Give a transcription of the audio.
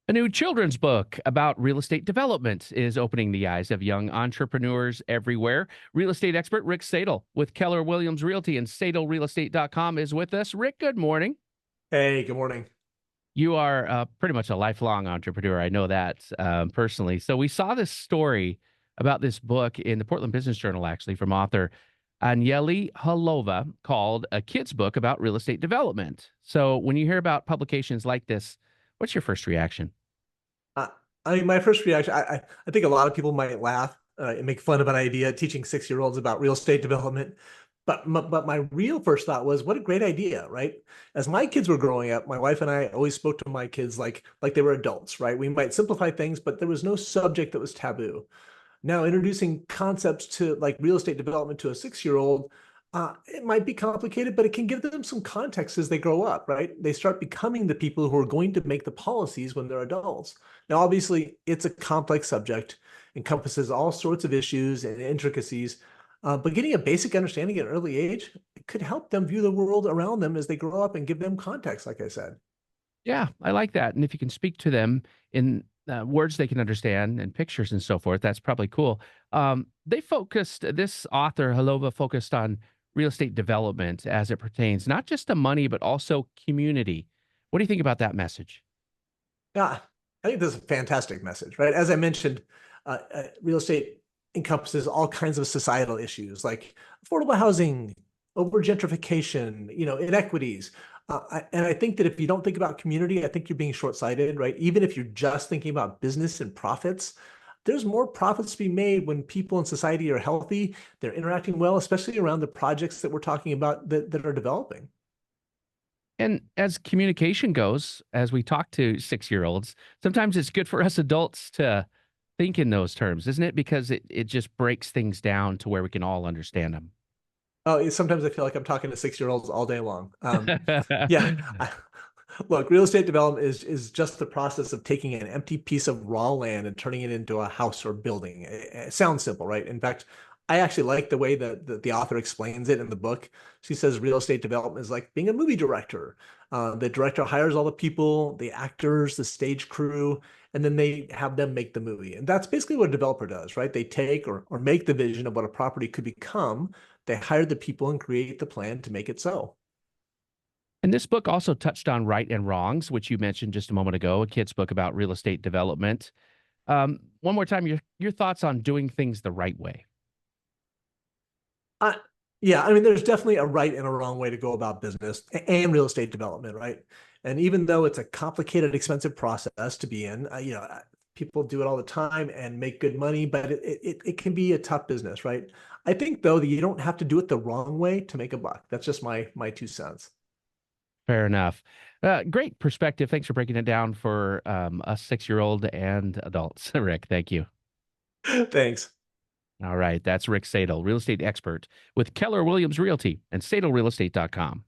A new children's book about real estate development is opening the eyes of young entrepreneurs everywhere. Real estate expert Rick Sadle with Keller Williams Realty and SadleRealEstate.com is with us. Rick, good morning. Hey, good morning. You are pretty much a lifelong entrepreneur. I know that personally. So we saw this story about this book in the Portland Business Journal, actually, from author Anieli Halova, called A Kid's Book About Real Estate Development. So when you hear about publications like this, what's your first reaction? Uh, I mean, my first reaction, I think a lot of people might laugh and make fun of an idea teaching 6-year-olds about real estate development. But my real first thought was, what a great idea, right? As my kids were growing up, my wife and I always spoke to my kids like they were adults, right? We might simplify things, but there was no subject that was taboo. Now, introducing concepts to like real estate development to a 6-year-old, it might be complicated, but it can give them some context as they grow up, right? They start becoming the people who are going to make the policies when they're adults. Now, obviously, it's a complex subject, encompasses all sorts of issues and intricacies, but getting a basic understanding at an early age could help them view the world around them as they grow up and give them context, like I said. Yeah, I like that. And if you can speak to them in words they can understand and pictures and so forth, that's probably cool. This author, Halova, focused on real estate development as it pertains not just to money, but also community. What do you think about that message? Yeah, I think this is a fantastic message, right? As I mentioned, real estate encompasses all kinds of societal issues like affordable housing, over gentrification, inequities. And I think that if you don't think about community, I think you're being short-sighted, right? Even if you're just thinking about business and profits, there's more profits to be made when people in society are healthy, they're interacting well, especially around the projects that we're talking about that are developing. And as communication goes, as we talk to 6-year-olds, sometimes it's good for us adults to think in those terms, isn't it? Because it just breaks things down to where we can all understand them. Oh, sometimes I feel like I'm talking to 6-year-olds all day long. Yeah. Look, real estate development is just the process of taking an empty piece of raw land and turning it into a house or building. It sounds simple, right? In fact, I actually like the way that the author explains it in the book. She says real estate development is like being a movie director. The director hires all the people, the actors, the stage crew, and then they have them make the movie. And that's basically what a developer does, right? They take or make the vision of what a property could become. They hire the people and create the plan to make it so. And this book also touched on right and wrongs, which you mentioned just a moment ago, a kid's book about real estate development. One more time, your thoughts on doing things the right way. Uh, yeah, I mean, there's definitely a right and a wrong way to go about business and real estate development, right? And even though it's a complicated, expensive process to be in, people do it all the time and make good money, but it can be a tough business, right? I think though that you don't have to do it the wrong way to make a buck. That's just my 2 cents. Fair enough. Great perspective. Thanks for breaking it down for us 6-year-old and adults. Rick, thank you. Thanks. All right. That's Rick Sadle, real estate expert with Keller Williams Realty and SadleRealEstate.com.